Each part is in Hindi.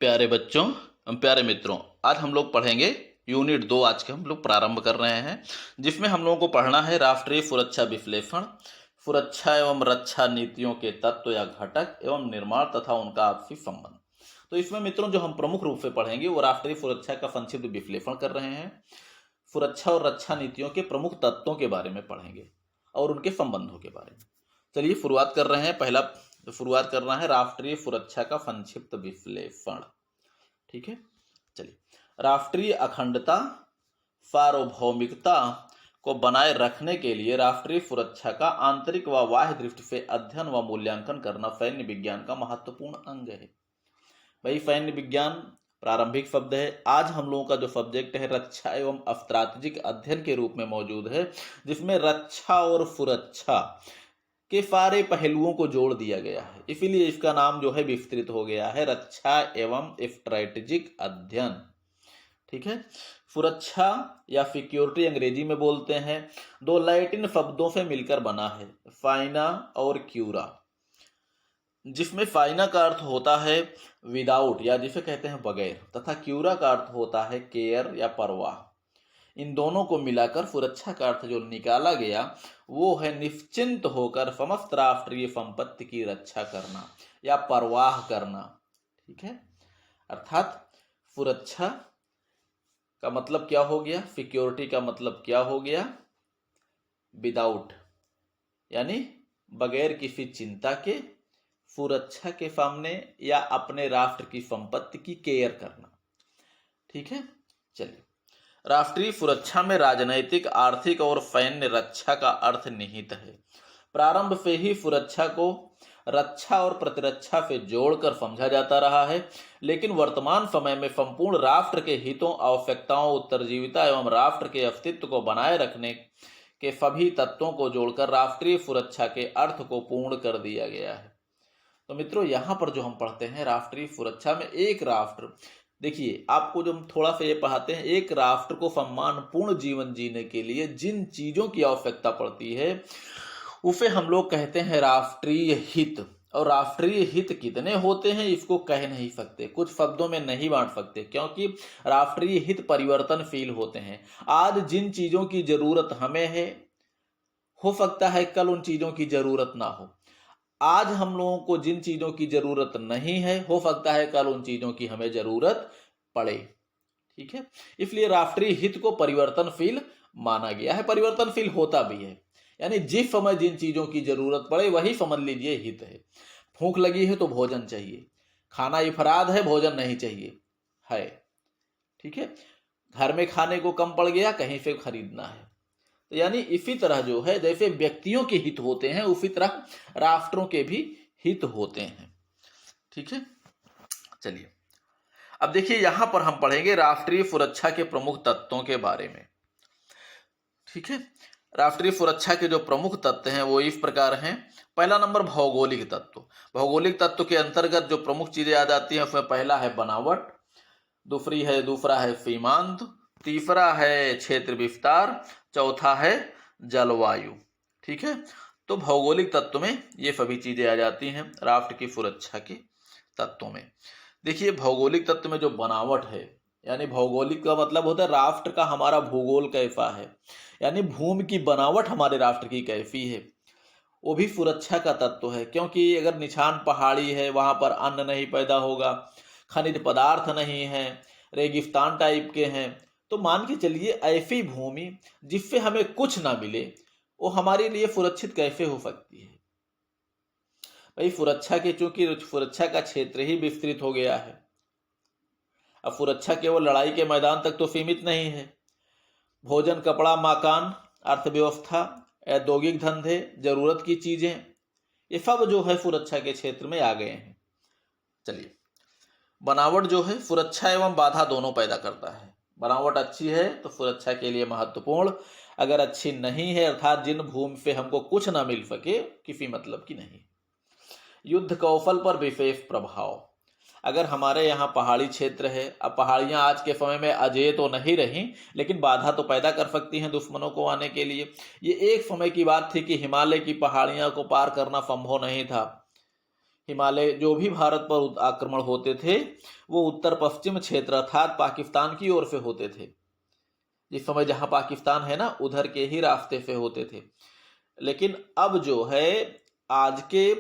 प्यारे बच्चों, प्यारे मित्रों, आज हम लोग पढ़ेंगे यूनिट 2। आज के हम लोग प्रारंभ कर रहे हैं, जिसमें हम लोगों को पढ़ना है राष्ट्रीय सुरक्षा विश्लेषण, सुरक्षा एवं रक्षा नीतियों के तत्व या घटक एवं निर्माण तथा उनका आपसी संबंध। तो इसमें मित्रों जो हम प्रमुख रूप से पढ़ेंगे वो राष्ट्रीय सुरक्षा का संक्षिप्त विश्लेषण कर रहे हैं। सुरक्षा और रक्षा नीतियों के प्रमुख तत्वों के बारे में पढ़ेंगे और उनके संबंधों के बारे में। चलिए शुरुआत कर रहे हैं। पहला शुरुआत करना है राष्ट्रीय सुरक्षा का संक्षिप्त विश्लेषण। ठीक है, चलिए। राष्ट्रीय अखंडता, सार्वभौमिकता को बनाए रखने के लिए राष्ट्रीय सुरक्षा का आंतरिक व बाह्य दृष्टि से अध्ययन व मूल्यांकन करना सैन्य विज्ञान का महत्वपूर्ण अंग है। भाई, सैन्य विज्ञान प्रारंभिक शब्द है। आज हम लोगों का जो सब्जेक्ट है रक्षा एवं स्ट्रैटेजिक अध्ययन के रूप में मौजूद है, जिसमें रक्षा और सुरक्षा के सारे पहलुओं को जोड़ दिया गया है। इसीलिए इसका नाम जो है विस्तृत हो गया है रक्षा एवं स्ट्रैटेजिक अध्ययन। ठीक है, सुरक्षा या सिक्योरिटी अंग्रेजी में बोलते हैं, दो लैटिन शब्दों से मिलकर बना है, फाइना और क्यूरा, जिसमें फाइना का अर्थ होता है विदाउट या जिसे कहते हैं बगैर, तथा क्यूरा का अर्थ होता है केयर या परवाह। इन दोनों को मिलाकर सुरक्षा का अर्थ जो निकाला गया वो है निश्चिंत होकर समस्त राष्ट्रीय संपत्ति की रक्षा करना या परवाह करना। ठीक है, अर्थात सुरक्षा का मतलब क्या हो गया, सिक्योरिटी का मतलब क्या हो गया, विदाउट यानी बगैर किसी चिंता के सुरक्षा के सामने या अपने राष्ट्र की संपत्ति की केयर करना। ठीक है, चलिए। राष्ट्रीय सुरक्षा में राजनैतिक, आर्थिक और सैन्य रक्षा का अर्थ निहित है। प्रारंभ से ही सुरक्षा को रक्षा और प्रतिरक्षा से जोड़कर समझा जाता रहा है, लेकिन वर्तमान समय में संपूर्ण राष्ट्र के हितों, आवश्यकताओं, उत्तरजीविता एवं राष्ट्र के अस्तित्व को बनाए रखने के सभी तत्वों को जोड़कर राष्ट्रीय सुरक्षा के अर्थ को पूर्ण कर दिया गया है। तो मित्रों, यहाँ पर जो हम पढ़ते हैं राष्ट्रीय सुरक्षा में एक राष्ट्र, देखिए आपको जो हम थोड़ा सा ये पढ़ाते हैं, एक राष्ट्र को सम्मानपूर्ण जीवन जीने के लिए जिन चीजों की आवश्यकता पड़ती है उसे हम लोग कहते हैं राष्ट्रीय हित। और राष्ट्रीय हित कितने होते हैं इसको कह नहीं सकते, कुछ शब्दों में नहीं बांट सकते, क्योंकि राष्ट्रीय हित परिवर्तनशील होते हैं। आज जिन चीजों की जरूरत हमें है, हो सकता है कल उन चीजों की जरूरत ना हो। आज हम लोगों को जिन चीजों की जरूरत नहीं है, हो सकता है कल उन चीजों की हमें जरूरत पड़े। ठीक है, इसलिए राष्ट्रीय हित को परिवर्तनशील माना गया है, परिवर्तनशील होता भी है। यानी जिस समय जिन चीजों की जरूरत पड़े वही समझ लीजिए हित है। भूख लगी है तो भोजन चाहिए, खाना इफराद है भोजन नहीं चाहिए है। ठीक है, घर में खाने को कम पड़ गया, कहीं से खरीदना है। तो यानी इसी तरह जो है जैसे व्यक्तियों के हित होते हैं, उसी तरह राष्ट्रों के भी हित होते हैं। ठीक है, चलिए अब देखिए यहां पर हम पढ़ेंगे राष्ट्रीय सुरक्षा के प्रमुख तत्वों के बारे में। ठीक है, राष्ट्रीय सुरक्षा के जो प्रमुख तत्व हैं वो इस प्रकार हैं। पहला नंबर भौगोलिक तत्व। भौगोलिक तत्व के अंतर्गत जो प्रमुख चीजें आ जाती हैं उसमें पहला है बनावट, दूसरा है सीमांत, तीसरा है क्षेत्र विस्तार, चौथा है जलवायु। ठीक है, तो भौगोलिक तत्व में ये सभी चीजें आ जाती हैं राष्ट्र की सुरक्षा के तत्वों में। देखिए भौगोलिक तत्व में जो बनावट है, यानी भौगोलिक का मतलब होता है राष्ट्र का हमारा भूगोल कैसा है, यानी भूमि की बनावट हमारे राष्ट्र की कैसी है, वो भी सुरक्षा का तत्व है। क्योंकि अगर निछान पहाड़ी है, वहां पर अन्न नहीं पैदा होगा, खनिज पदार्थ नहीं है, रेगिस्तान टाइप के हैं, तो मान के चलिए ऐसी भूमि जिससे हमें कुछ ना मिले वो हमारे लिए सुरक्षित कैसे हो सकती है। भाई सुरक्षा के, चूंकि सुरक्षा का क्षेत्र ही विस्तृत हो गया है। अब सुरक्षा केवल लड़ाई के मैदान तक तो सीमित नहीं है। भोजन, कपड़ा, मकान, अर्थव्यवस्था, औद्योगिक धंधे, जरूरत की चीजें, ये सब जो है सुरक्षा के क्षेत्र में आ गए हैं। चलिए, बनावट जो है सुरक्षा एवं बाधा दोनों पैदा करता है। बनावट अच्छी है तो सुरक्षा के लिए महत्वपूर्ण, अगर अच्छी नहीं है अर्थात जिन भूमि से हमको कुछ ना मिल सके, किसी मतलब की नहीं। युद्ध कौशल पर विशेष प्रभाव। अगर हमारे यहाँ पहाड़ी क्षेत्र है, अब पहाड़ियाँ आज के समय में अजेय तो नहीं रही, लेकिन बाधा तो पैदा कर सकती हैं दुश्मनों को आने के लिए। ये एक समय की बात थी कि हिमालय की पहाड़ियाँ को पार करना संभव नहीं था। हिमालय जो भी भारत पर आक्रमण होते थे वो उत्तर पश्चिम क्षेत्र अर्थात पाकिस्तान की ओर से होते थे। जिस समय जहां पाकिस्तान है ना उधर के ही रास्ते से होते थे। लेकिन अब जो है आज के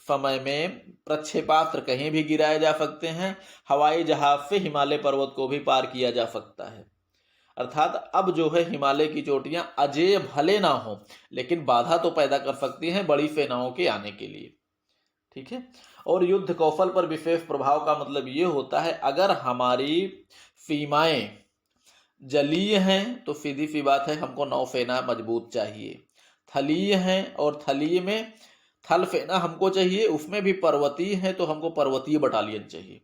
समय में प्रक्षेपास्त्र कहीं भी गिराए जा सकते हैं, हवाई जहाज से हिमालय पर्वत को भी पार किया जा सकता है। अर्थात अब जो है हिमालय की चोटियां अजेय भले ना हो लेकिन बाधा तो पैदा कर सकती हैं बड़ी सेनाओं के आने के लिए। ठीक है। और युद्ध कौशल पर विशेष प्रभाव का मतलब ये होता है अगर हमारी सीमाएं जलीय हैं तो सीधी सी बात है हमको नौसेना मजबूत चाहिए। थलीय हैं और थलीय में थल सेना हमको चाहिए, उसमें भी पर्वतीय है तो हमको पर्वतीय बटालियन चाहिए।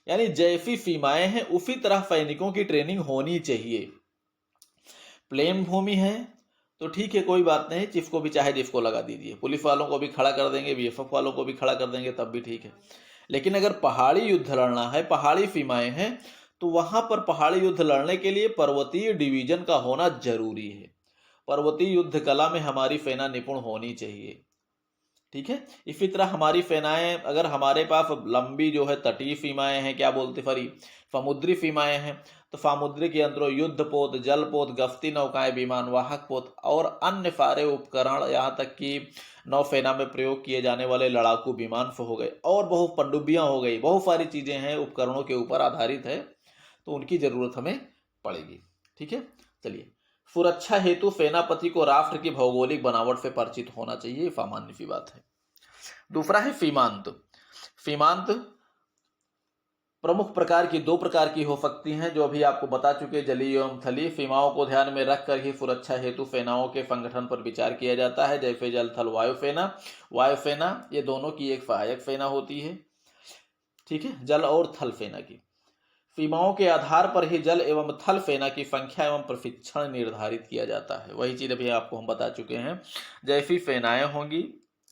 यानी जैसी सीमाएं हैं उसी तरह सैनिकों की ट्रेनिंग होनी चाहिए। प्लेन भूमि है तो ठीक है, कोई बात नहीं, चिफ को भी चाहे जिसको लगा दीजिए, पुलिस वालों को भी खड़ा कर देंगे, बीएसएफ वालों को भी खड़ा कर देंगे, तब भी ठीक है। लेकिन अगर पहाड़ी युद्ध लड़ना है, पहाड़ी सीमाएं हैं, तो वहां पर पहाड़ी युद्ध लड़ने के लिए पर्वतीय डिवीजन का होना जरूरी है। पर्वतीय युद्ध कला में हमारी सेना निपुण होनी चाहिए। ठीक है। इसी तरह हमारी सेनाएं, अगर हमारे पास लंबी जो है तटीय सीमाएं हैं, क्या बोलते सॉरी समुद्री सीमाएं हैं, तो सामुद्रिक यंत्रों, युद्ध पोत, जल पोत, गश्ती नौकाएं, विमान वाहक पोत और अन्य सारे उपकरण, यहाँ तक कि नौसेना में प्रयोग किए जाने वाले लड़ाकू विमान हो गए और बहुत पनडुब्बियां हो गई, बहुत सारी चीजें हैं उपकरणों के ऊपर आधारित है, तो उनकी जरूरत हमें पड़ेगी। ठीक है। चलिए, सुरक्षा हेतु सेनापति को राष्ट्र की भौगोलिक बनावट से परिचित होना चाहिए, सामान्य सी बात है। दूसरा है सीमांत। सीमांत प्रमुख प्रकार की 2 प्रकार की हो सकती हैं, जो अभी आपको बता चुके, जलीय एवं थलीय। सीमाओं को ध्यान में रखकर ही सुरक्षा हेतु सेनाओं के संगठन पर विचार किया जाता है, जैसे जल थल वायुसेना। वायुसेना ये दोनों की एक सहायक सेना होती है। ठीक है, जल और थल सेना की। सीमाओं के आधार पर ही जल एवं थल सेना की संख्या एवं प्रशिक्षण निर्धारित किया जाता है। वही चीज अभी आपको हम बता चुके हैं, जैसी सेनाएं होंगी,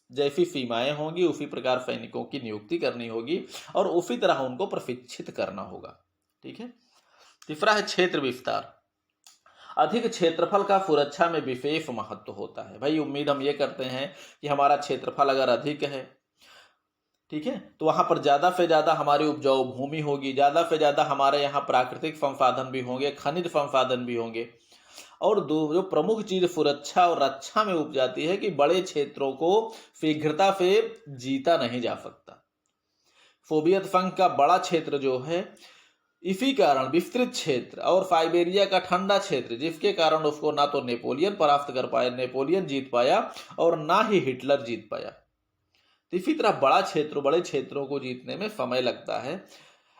जैसी सीमाएं होंगी, उसी प्रकार सैनिकों की नियुक्ति करनी होगी और उसी तरह उनको प्रशिक्षित करना होगा। ठीक है। तीसरा है क्षेत्र विस्तार। अधिक क्षेत्रफल का सुरक्षा में विशेष महत्व होता है। भाई उम्मीद हम ये करते हैं कि हमारा क्षेत्रफल अगर अधिक है, ठीक है, तो वहां पर ज्यादा से ज्यादा हमारी उपजाऊ भूमि होगी, ज्यादा से ज्यादा हमारे यहाँ प्राकृतिक संसाधन भी होंगे, खनिज संसाधन भी होंगे। और जो प्रमुख चीज सुरक्षा और रक्षा में उपजाती है कि बड़े क्षेत्रों को शीघ्रता से जीता नहीं जा सकता। सोवियत संघ का बड़ा क्षेत्र जो है, इसी कारण विस्तृत क्षेत्र और साइबेरिया का ठंडा क्षेत्र, जिसके कारण उसको ना तो नेपोलियन परास्त कर पाया, नेपोलियन जीत पाया, और ना ही हिटलर जीत पाया। इसी तरह बड़े क्षेत्रों को जीतने में समय लगता है,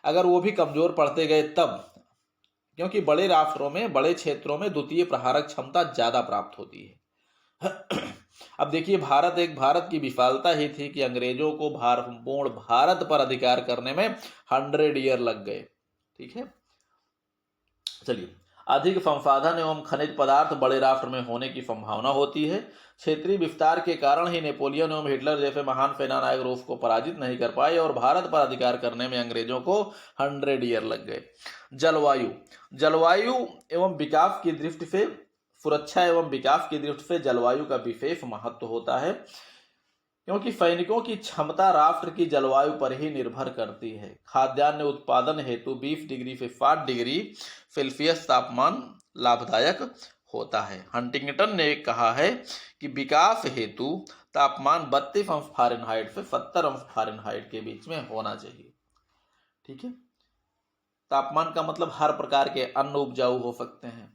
अगर वो भी कमजोर पड़ते गए तब, क्योंकि बड़े राष्ट्रों में, बड़े क्षेत्रों में द्वितीय प्रहारक क्षमता ज्यादा प्राप्त होती है। अब देखिए, भारत की विफलता ही थी कि अंग्रेजों को पूर्ण भारत पर अधिकार करने में 100 ईयर लग गए। ठीक है। चलिए, अधिक संसाधन एवं खनिज पदार्थ बड़े राष्ट्र में होने की संभावना होती है। क्षेत्रीय विस्तार के कारण ही नेपोलियन एवं हिटलर जैसे महान सेनानायक रूस को पराजित नहीं कर पाए और भारत पर अधिकार करने में अंग्रेजों को 100 ईयर लग गए। जलवायु एवं विकास की दृष्टि से, सुरक्षा एवं विकास की दृष्टि से जलवायु का विशेष महत्व होता है, क्योंकि सैनिकों की क्षमता राष्ट्र की जलवायु पर ही निर्भर करती है। खाद्यान्न उत्पादन हेतु 20 डिग्री से 60 डिग्री सेल्सियस तापमान लाभदायक होता है। हंटिंगटन ने कहा है कि विकास हेतु तापमान 32 अंश फ़ारेनहाइट से 70 अंश फ़ारेनहाइट के बीच में होना चाहिए। ठीक है। तापमान का मतलब हर प्रकार के अन्न उपजाऊ हो सकते हैं।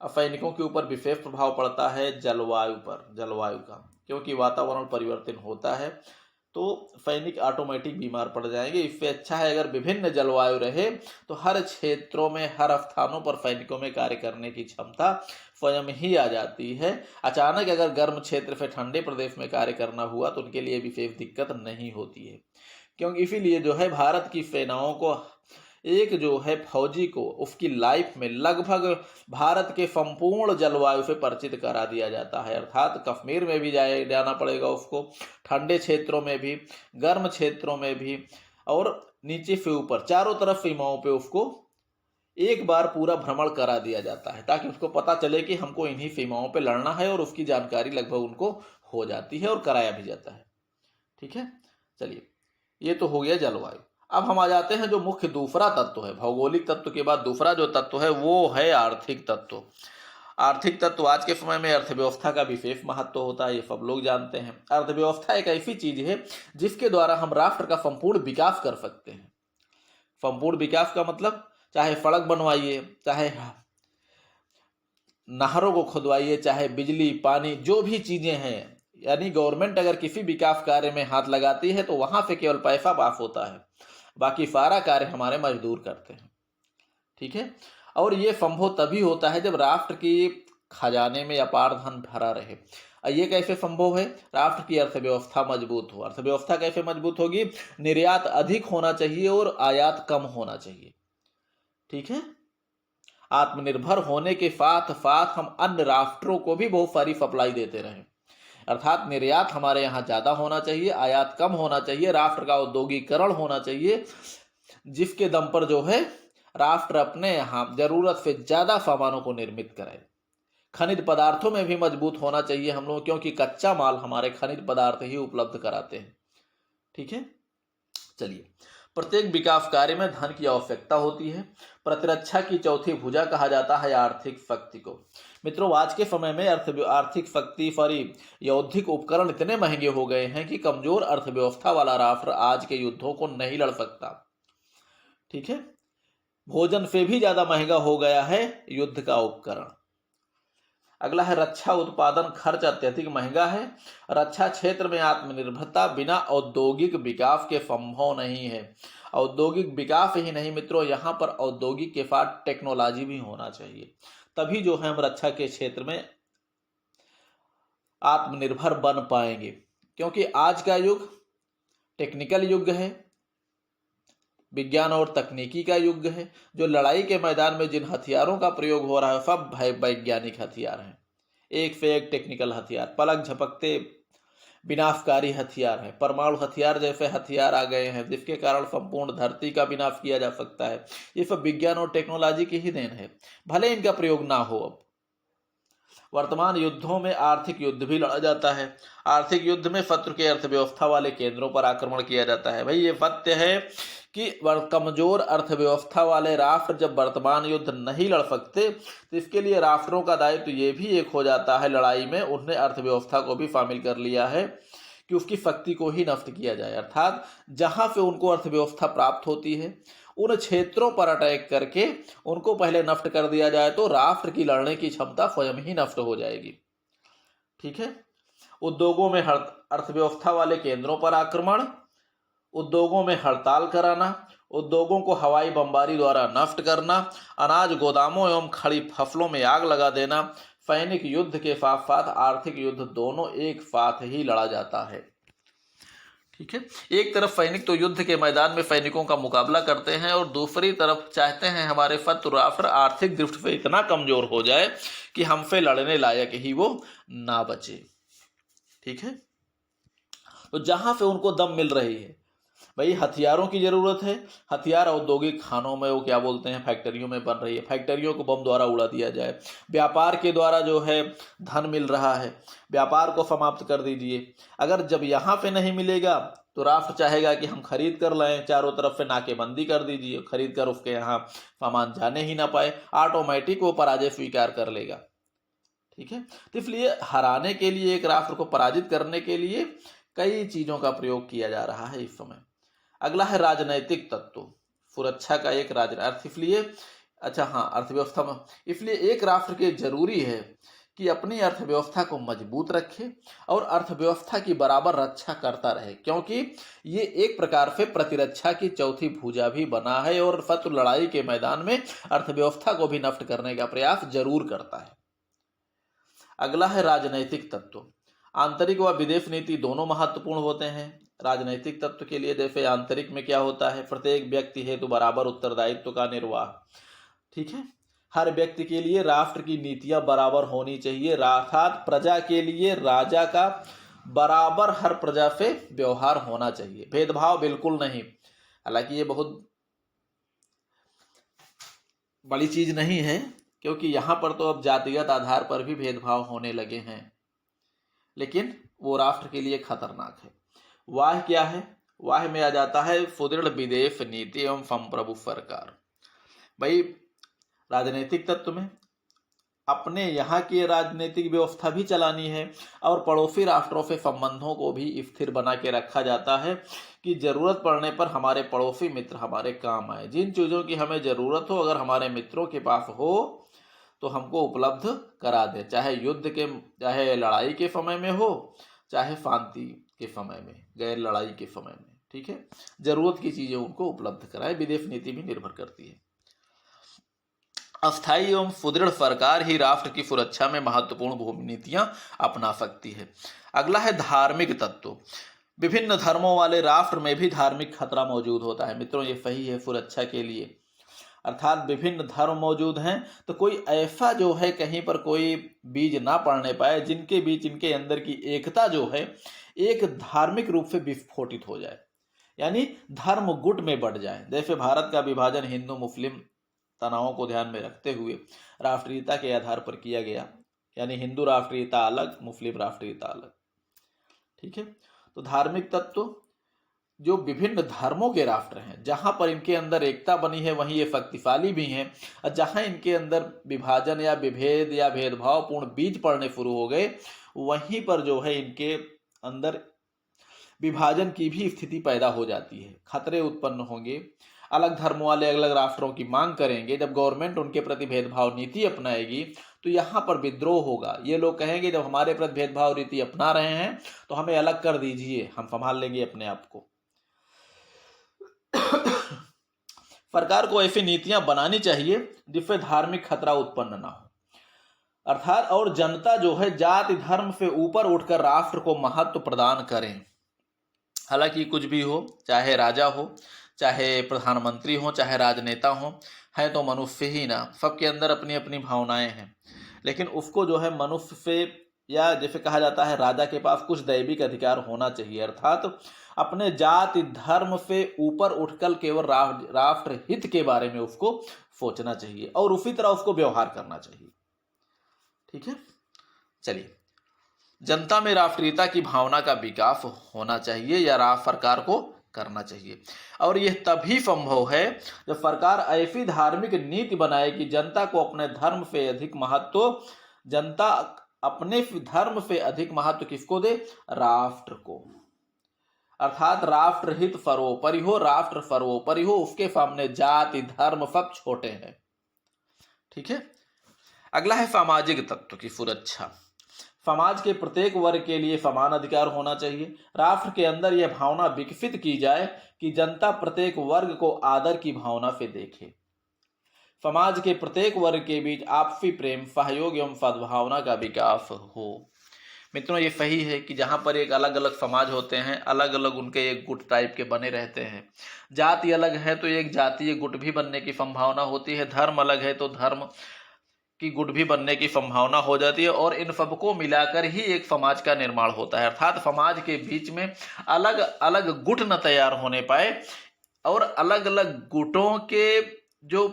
अब सैनिकों के ऊपर विशेष प्रभाव पड़ता है जलवायु का, क्योंकि वातावरण परिवर्तन होता है तो सैनिक ऑटोमेटिक बीमार पड़ जाएंगे। इससे अच्छा है अगर विभिन्न जलवायु रहे तो हर क्षेत्रों में, हर स्थानों पर सैनिकों में कार्य करने की क्षमता स्वयं ही आ जाती है। अचानक अगर गर्म क्षेत्र से ठंडे प्रदेश में कार्य करना हुआ तो उनके लिए विशेष दिक्कत नहीं होती है, क्योंकि इसीलिए जो है भारत की सेनाओं को, एक जो है फौजी को, उसकी लाइफ में लगभग भारत के संपूर्ण जलवायु से परिचित करा दिया जाता है। अर्थात कश्मीर में भी जाना पड़ेगा उसको, ठंडे क्षेत्रों में भी, गर्म क्षेत्रों में भी, और नीचे से ऊपर चारों तरफ सीमाओं पे उसको एक बार पूरा भ्रमण करा दिया जाता है, ताकि उसको पता चले कि हमको इन्हीं सीमाओं पे लड़ना है, और उसकी जानकारी लगभग उनको हो जाती है और कराया भी जाता है। ठीक है, चलिए ये तो हो गया जलवायु। अब हम आ जाते हैं जो मुख्य दूसरा तत्व है, भौगोलिक तत्व के बाद दूसरा जो तत्व है वो है आर्थिक तत्व। आर्थिक तत्व आज के समय में अर्थव्यवस्था का विशेष महत्व होता है, ये सब लोग जानते हैं। अर्थव्यवस्था एक ऐसी चीज है जिसके द्वारा हम राष्ट्र का संपूर्ण विकास कर सकते हैं। संपूर्ण विकास का मतलब चाहे सड़क बनवाइए, चाहे नहरों को खुदवाइए, चाहे बिजली पानी जो भी चीजें हैं, यानी गवर्नमेंट अगर किसी विकास कार्य में हाथ लगाती है तो वहां से केवल पैसा पास होता है, बाकी सारा कार्य हमारे मजदूर करते हैं। ठीक है, और ये संभव तभी होता है जब राष्ट्र की खजाने में अपार धन भरा रहे। ये कैसे संभव है? राष्ट्र की अर्थव्यवस्था मजबूत हो। अर्थव्यवस्था कैसे मजबूत होगी? निर्यात अधिक होना चाहिए और आयात कम होना चाहिए। ठीक है, आत्मनिर्भर होने के साथ साथ हम अन्य राष्ट्रों को भी बहुत सारी सप्लाई देते रहें, अर्थात निर्यात हमारे यहाँ ज्यादा होना चाहिए, आयात कम होना चाहिए, राष्ट्र का औद्योगिकरण होना चाहिए, जिसके दम पर जो है राष्ट्र अपने यहाँ जरूरत से ज्यादा सामानों को निर्मित करे। खनिज पदार्थों में भी मजबूत होना चाहिए हम लोग, क्योंकि कच्चा माल हमारे खनिज पदार्थ ही उपलब्ध कराते हैं। ठीक है, चलिए, प्रत्येक विकास कार्य में धन की आवश्यकता होती है। प्रतिरक्षा की चौथी भुजा कहा जाता है आर्थिक शक्ति को। मित्रों, आज के समय में आर्थिक शक्ति सॉरी यौद्धिक उपकरण इतने महंगे हो गए हैं कि कमजोर अर्थव्यवस्था वाला राष्ट्र आज के युद्धों को नहीं लड़ सकता। ठीक है, भोजन से भी ज्यादा महंगा हो गया है युद्ध का उपकरण। अगला है रक्षा उत्पादन खर्च अत्यधिक महंगा है। रक्षा क्षेत्र में आत्मनिर्भरता बिना औद्योगिक विकास के संभव नहीं है। औद्योगिक विकास ही नहीं मित्रों, यहाँ पर औद्योगिक के साथ टेक्नोलॉजी भी होना चाहिए, तभी जो है हम रक्षा के क्षेत्र में आत्मनिर्भर बन पाएंगे। क्योंकि आज का युग टेक्निकल युग है, विज्ञान और तकनीकी का युग है। जो लड़ाई के मैदान में जिन हथियारों का प्रयोग हो रहा है सब वैज्ञानिक हथियार हैं, एक से एक टेक्निकल हथियार, पलक झपकते विनाशकारी हथियार है। परमाणु हथियार जैसे हथियार आ गए हैं जिसके कारण संपूर्ण धरती का विनाश किया जा सकता है। ये सब विज्ञान और टेक्नोलॉजी की ही देन है, भले इनका प्रयोग ना हो। अब वर्तमान युद्धों में आर्थिक युद्ध भी लड़ा जाता है। आर्थिक युद्ध में शत्रु के अर्थव्यवस्था वाले केंद्रों पर आक्रमण किया जाता है। भाई ये सत्य है कि कमजोर अर्थव्यवस्था वाले राष्ट्र जब वर्तमान युद्ध नहीं लड़ सकते तो इसके लिए राष्ट्रों का दायित्व ये भी एक हो जाता है, लड़ाई में उन्हें अर्थव्यवस्था को भी शामिल कर लिया है कि उसकी शक्ति को ही नष्ट किया जाए। अर्थात जहां से उनको अर्थव्यवस्था प्राप्त होती है उन क्षेत्रों पर अटैक करके उनको पहले नष्ट कर दिया जाए तो राष्ट्र की लड़ने की क्षमता स्वयं ही नष्ट हो जाएगी। ठीक है, उद्योगों में अर्थव्यवस्था वाले केंद्रों पर आक्रमण, उद्योगों में हड़ताल कराना, उद्योगों को हवाई बमबारी द्वारा नष्ट करना, अनाज गोदामों एवं खड़ी फसलों में आग लगा देना, सैनिक युद्ध के साथ साथ आर्थिक युद्ध दोनों एक साथ ही लड़ा जाता है। ठीक है, एक तरफ सैनिक तो युद्ध के मैदान में सैनिकों का मुकाबला करते हैं और दूसरी तरफ चाहते हैं हमारे शत्रु राष्ट्र आर्थिक दृष्टि से इतना कमजोर हो जाए कि हमसे लड़ने लायक ही वो ना बचे। ठीक है, तो जहां से उनको दम मिल रही है, भाई हथियारों की जरूरत है, हथियार औद्योगिक खानों में वो क्या बोलते हैं फैक्ट्रियों में बन रही है, फैक्ट्रियों को बम द्वारा उड़ा दिया जाए। व्यापार के द्वारा जो है धन मिल रहा है, व्यापार को समाप्त कर दीजिए। अगर जब यहाँ पे नहीं मिलेगा तो राष्ट्र चाहेगा कि हम खरीद कर लाएं, चारों तरफ से नाकेबंदी कर दीजिए, खरीद कर उसके यहाँ सामान जाने ही ना पाए, ऑटोमेटिक वो पराजय स्वीकार कर लेगा। ठीक है, तो इसलिए हराने के लिए, एक राष्ट्र को पराजित करने के लिए कई चीजों का प्रयोग किया जा रहा है इस समय। अगला है राजनैतिक तत्व, सुरक्षा का एक राजनीति, इसलिए अर्थव्यवस्था में, इसलिए एक राष्ट्र के जरूरी है कि अपनी अर्थव्यवस्था को मजबूत रखे और अर्थव्यवस्था की बराबर रक्षा करता रहे, क्योंकि ये एक प्रकार से प्रतिरक्षा की चौथी भुजा भी बना है और शत्रु लड़ाई के मैदान में अर्थव्यवस्था को भी नष्ट करने का प्रयास जरूर करता है। अगला है राजनैतिक तत्व, आंतरिक व विदेश नीति दोनों महत्वपूर्ण होते हैं। राजनैतिक तत्व के लिए जैसे आंतरिक में क्या होता है, प्रत्येक व्यक्ति हेतु बराबर उत्तरदायित्व का निर्वाह। ठीक है, हर व्यक्ति के लिए राष्ट्र की नीतियां बराबर होनी चाहिए, अर्थात प्रजा के लिए राजा का बराबर हर प्रजा से व्यवहार होना चाहिए, भेदभाव बिल्कुल नहीं। हालांकि ये बहुत बड़ी चीज नहीं है, क्योंकि यहां पर तो अब जातिगत आधार पर भी भेदभाव होने लगे हैं, लेकिन वो राष्ट्र के लिए खतरनाक है। वाह क्या है? वाह में आ जाता है सुदृढ़ विदेश नीति एवं संप्रभु सरकार। भाई राजनीतिक तत्व में अपने यहाँ की राजनीतिक व्यवस्था भी चलानी है और पड़ोसी राष्ट्रों से संबंधों को भी स्थिर बना के रखा जाता है कि जरूरत पड़ने पर हमारे पड़ोसी मित्र हमारे काम आए। जिन चीज़ों की हमें जरूरत हो अगर हमारे मित्रों के पास हो तो हमको उपलब्ध करा दे, चाहे युद्ध के, चाहे लड़ाई के समय में हो, चाहे शांति के समय में, गैर लड़ाई के समय में। ठीक है, जरूरत की चीजें उनको उपलब्ध कराए। विदेश नीति भी निर्भर करती है। अस्थायी एवं सुदृढ़ सरकार ही राष्ट्र की सुरक्षा में महत्वपूर्ण भूमिका नीतियां अपना सकती है। अगला है धार्मिक तत्व। विभिन्न धर्मों वाले राष्ट्र में भी धार्मिक खतरा मौजूद होता है। मित्रों ये सही है सुरक्षा के लिए, अर्थात विभिन्न धर्म मौजूद हैं तो कोई ऐसा जो है कहीं पर कोई बीज ना पड़ने पाए जिनके बीच इनके अंदर की एकता जो है एक धार्मिक रूप से विस्फोटित हो जाए, यानी धर्म गुट में बढ़ जाए। जैसे भारत का विभाजन हिंदू मुस्लिम तनावों को ध्यान में रखते हुए राष्ट्रीयता के आधार पर किया गया, यानी हिंदू राष्ट्रीयता अलग, मुस्लिम राष्ट्रीयता अलग। ठीक है, तो धार्मिक तत्व जो विभिन्न धर्मों के राष्ट्र हैं जहां पर इनके अंदर एकता बनी है वहीं ये शक्तिशाली भी हैं, और जहां इनके अंदर विभाजन या विभेद या भेदभावपूर्ण बीज पड़ने शुरू हो गए वहीं पर जो है इनके अंदर विभाजन की भी स्थिति पैदा हो जाती है, खतरे उत्पन्न होंगे। अलग धर्म वाले अलग राष्ट्रों की मांग करेंगे, जब गवर्नमेंट उनके प्रति भेदभाव नीति अपनाएगी तो यहाँ पर विद्रोह होगा। ये लोग कहेंगे जब हमारे प्रति भेदभाव नीति अपना रहे हैं तो हमें अलग कर दीजिए, हम संभाल लेंगे अपने आप को। सरकार को ऐसी नीतियां बनानी चाहिए जिससे धार्मिक खतरा उत्पन्न ना हो, अर्थात और जनता जो है जाति धर्म से ऊपर उठकर राष्ट्र को महत्व प्रदान करें। हालांकि कुछ भी हो, चाहे राजा हो, चाहे प्रधानमंत्री हो, चाहे राजनेता हो, है तो मनुष्य ही ना, सबके अंदर अपनी अपनी भावनाएं हैं, लेकिन उसको जो है मनुष्य से, या जैसे कहा जाता है राजा के पास कुछ दैविक अधिकार होना चाहिए, अर्थात अपने जाति धर्म से ऊपर उठकर केवल राष्ट्र हित के बारे में उसको सोचना चाहिए और उसी तरह उसको व्यवहार करना चाहिए। ठीक है, चलिए, जनता में राष्ट्रीयता की भावना का विकास होना चाहिए या राष्ट्र सरकार को करना चाहिए, और यह तभी संभव है जब सरकार ऐसी धार्मिक नीति बनाए कि जनता को अपने धर्म से अधिक महत्व, जनता अपने धर्म से अधिक महत्व किसको दे? राष्ट्र को, अर्थात राष्ट्र हित सर्वोपरि हो, राष्ट्र सर्वोपरि हो, उसके सामने जाति धर्म सब छोटे हैं। ठीक है, अगला है सामाजिक तत्व की सुरक्षा। समाज के प्रत्येक वर्ग के लिए समान अधिकार होना चाहिए। राष्ट्र के अंदर यह भावना विकसित की जाए कि जनता प्रत्येक वर्ग को आदर की भावना से देखे। समाज के प्रत्येक वर्ग के बीच आपसी प्रेम, सहयोग एवं सद्भावना का विकास हो। मित्रों ये सही है कि जहाँ पर एक अलग अलग समाज होते हैं, अलग अलग उनके एक गुट टाइप के बने रहते हैं, जाति अलग है तो एक जातीय गुट भी बनने की संभावना होती है, धर्म अलग है तो धर्म की गुट भी बनने की संभावना हो जाती है, और इन सबको मिलाकर ही एक समाज का निर्माण होता है। अर्थात समाज के बीच में अलग अलग गुट न तैयार होने पाए और अलग अलग गुटों के जो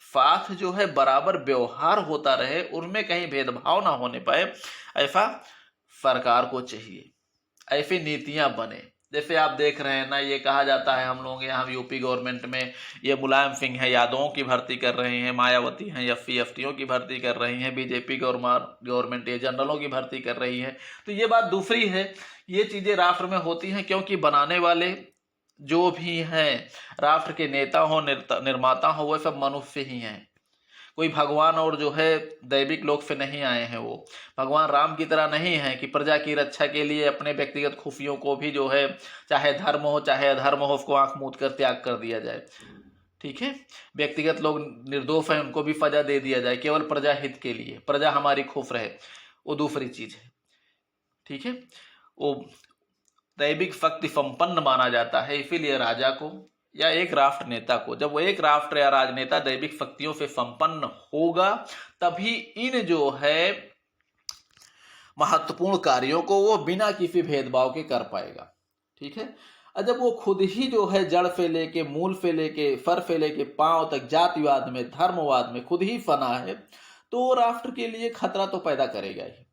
साथ जो है बराबर व्यवहार होता रहे, उनमें कहीं भेदभाव ना होने पाए, ऐसा सरकार को चाहिए, ऐसी नीतियां बने। जैसे आप देख रहे हैं ना, ये कहा जाता है हम लोग यहाँ यूपी गवर्नमेंट में ये मुलायम सिंह है यादवों की भर्ती कर रहे हैं, मायावती हैं एफटीओ की भर्ती कर रही हैं, बीजेपी गवर्नमेंट ये जनरलों की भर्ती कर रही है। तो ये बात दूसरी है, ये चीज़ें राष्ट्र में होती हैं क्योंकि बनाने वाले जो भी हैं राष्ट्र के नेता हो निर्माता हो वो सब मनुष्य ही हैं। कोई भगवान और जो है दैविक लोक से नहीं आए हैं, वो भगवान राम की तरह नहीं है कि प्रजा की रक्षा के लिए अपने व्यक्तिगत खुफियों को भी जो है चाहे धर्म हो चाहे अधर्म हो उसको आंख मूंद कर त्याग कर दिया जाए। ठीक है, व्यक्तिगत लोग निर्दोष हैं उनको भी सजा दे दिया जाए केवल प्रजा हित के लिए, प्रजा हमारी खुश रहे, वो दूसरी चीज है। ठीक है, वो दैविक शक्ति संपन्न माना जाता है, इसीलिए राजा को या एक राष्ट्र नेता को, जब वो एक राष्ट्र या राजनेता दैविक शक्तियों से संपन्न होगा तभी इन जो है महत्वपूर्ण कार्यों को वो बिना किसी भेदभाव के कर पाएगा। ठीक है, और जब वो खुद ही जो है जड़ से लेके मूल से लेके फर से लेके पांव तक जातिवाद में धर्मवाद में खुद ही फना है तो वो राष्ट्र के लिए खतरा तो पैदा करेगा ही।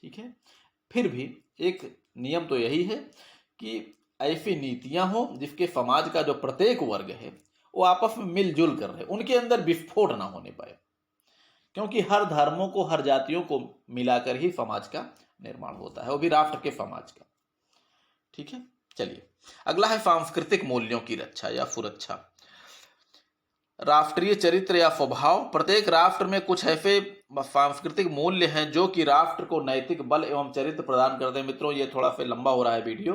ठीक है, फिर भी एक नियम तो यही है कि ऐसी नीतियां हो जिसके समाज का जो प्रत्येक वर्ग है वो आपस में मिलजुल कर रहे, उनके अंदर विस्फोट ना होने पाए, क्योंकि हर धर्मों को, हर जातियों को मिलाकर ही समाज का निर्माण होता है, वो भी राष्ट्र के समाज का। ठीक है, चलिए अगला है सांस्कृतिक मूल्यों की रक्षा या सुरक्षा। राष्ट्रीय चरित्र या स्वभाव। प्रत्येक राष्ट्र में कुछ ऐसे सांस्कृतिक मूल्य हैं जो कि राष्ट्र को नैतिक बल एवं चरित्र प्रदान करते हैं। मित्रों, ये थोड़ा सा लंबा हो रहा है वीडियो।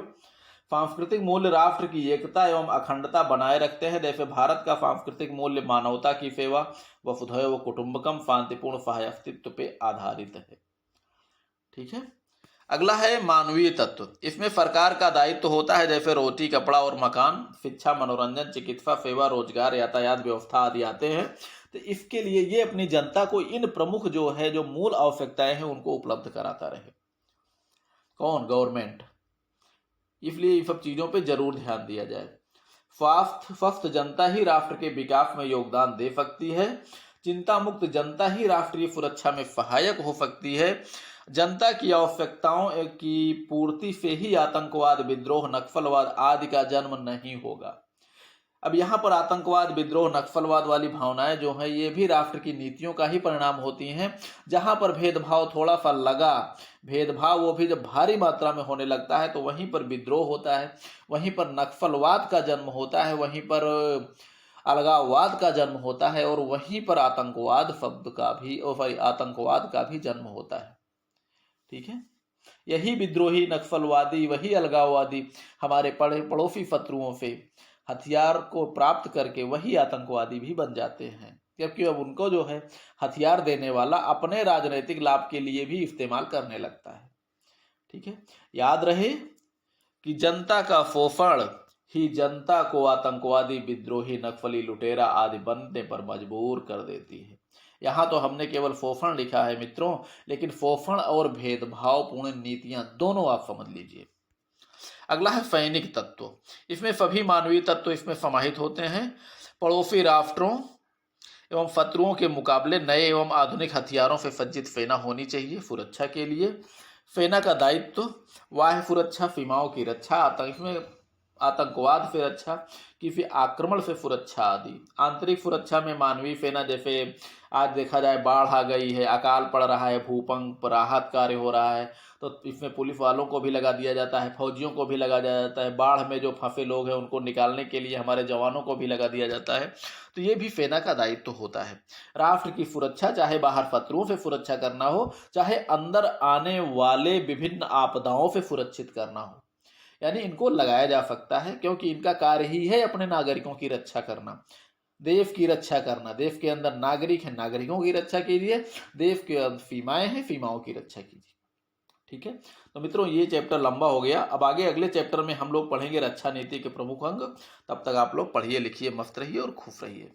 सांस्कृतिक मूल्य राष्ट्र की एकता एवं अखंडता बनाए रखते हैं। जैसे भारत का सांस्कृतिक मूल्य मानवता की सेवा, वसुधैव कुटुंबकम, शांतिपूर्ण सहअस्तित्व पे आधारित है। ठीक है, अगला है मानवीय तत्व। इसमें सरकार का दायित्व होता है, जैसे रोटी, कपड़ा और मकान, शिक्षा, मनोरंजन, चिकित्सा सेवा, रोजगार, यातायात व्यवस्था आदि आते हैं। तो इसके लिए ये अपनी जनता को इन प्रमुख जो मूल आवश्यकताएं हैं उनको उपलब्ध कराता रहे। कौन? गवर्नमेंट। इसलिए इन सब चीजों पे जरूर ध्यान दिया जाए। स्वस्थ जनता ही राष्ट्र के विकास में योगदान दे सकती है। चिंता मुक्त जनता ही राष्ट्रीय सुरक्षा में सहायक हो सकती है। जनता की आवश्यकताओं की पूर्ति से ही आतंकवाद, विद्रोह, नक्सलवाद आदि का जन्म नहीं होगा। अब यहाँ पर आतंकवाद, विद्रोह, नक्सलवाद वाली भावनाएं जो हैं ये भी राष्ट्र की नीतियों का ही परिणाम होती हैं। जहाँ पर भेदभाव थोड़ा सा लगा, भेदभाव वो भी जब भारी मात्रा में होने लगता है तो वहीं पर विद्रोह होता है, वहीं पर नक्सलवाद का जन्म होता है, वहीं पर अलगाववाद का जन्म होता है और वहीं पर आतंकवाद का भी जन्म होता है। ठीक है, यही विद्रोही, नक्सलवादी, वही अलगाववादी हमारे पड़ोसी शत्रुओं से हथियार को प्राप्त करके वही आतंकवादी भी बन जाते हैं, क्योंकि अब उनको हथियार देने वाला अपने राजनीतिक लाभ के लिए भी इस्तेमाल करने लगता है। ठीक है, याद रहे कि जनता का शोषण ही जनता को आतंकवादी, विद्रोही, नक्सली, लुटेरा आदि बनने पर मजबूर कर देती है। यहाँ तो हमने केवल शोषण लिखा है मित्रों, लेकिन शोषण और भेदभावपूर्ण नीतियां दोनों आप समझ लीजिए। अगला है सैनिक तत्व। इसमें सभी मानवीय तत्व इसमें समाहित होते हैं। पड़ोसी राष्ट्रों एवं शत्रुओं के मुकाबले नए एवं आधुनिक हथियारों से सज्जित सेना होनी चाहिए सुरक्षा के लिए। सेना का दायित्व वाह्य सुरक्षा, सीमाओं की रक्षा, इसमें आतंकवाद से रक्षा, किसी आक्रमण से सुरक्षा आदि। आंतरिक सुरक्षा में मानवीय सेना, जैसे आज देखा जाए बाढ़ आ गई है, अकाल पड़ रहा है, भूकंप, राहत कार्य हो रहा है, तो इसमें पुलिस वालों को भी लगा दिया जाता है, फौजियों को भी लगा दिया जाता है। बाढ़ में जो फंसे लोग हैं उनको निकालने के लिए हमारे जवानों को भी लगा दिया जाता है। तो ये भी सेना का दायित्व होता है। राष्ट्र की सुरक्षा, चाहे बाहर शत्रुओं से सुरक्षा करना हो, चाहे अंदर आने वाले विभिन्न आपदाओं से सुरक्षित करना हो, यानी इनको लगाया जा सकता है, क्योंकि इनका कार्य ही है अपने नागरिकों की रक्षा करना, देश की रक्षा करना। देश के अंदर नागरिक हैं, नागरिकों की रक्षा कीजिए। देश के सीमाएं हैं, सीमाओं की रक्षा कीजिए। ठीक है, तो मित्रों ये चैप्टर लंबा हो गया। अब आगे अगले चैप्टर में हम लोग पढ़ेंगे रक्षा नीति के प्रमुख अंग। तब तक आप लोग पढ़िए, लिखिए, मस्त रहिए और खुश रहिए।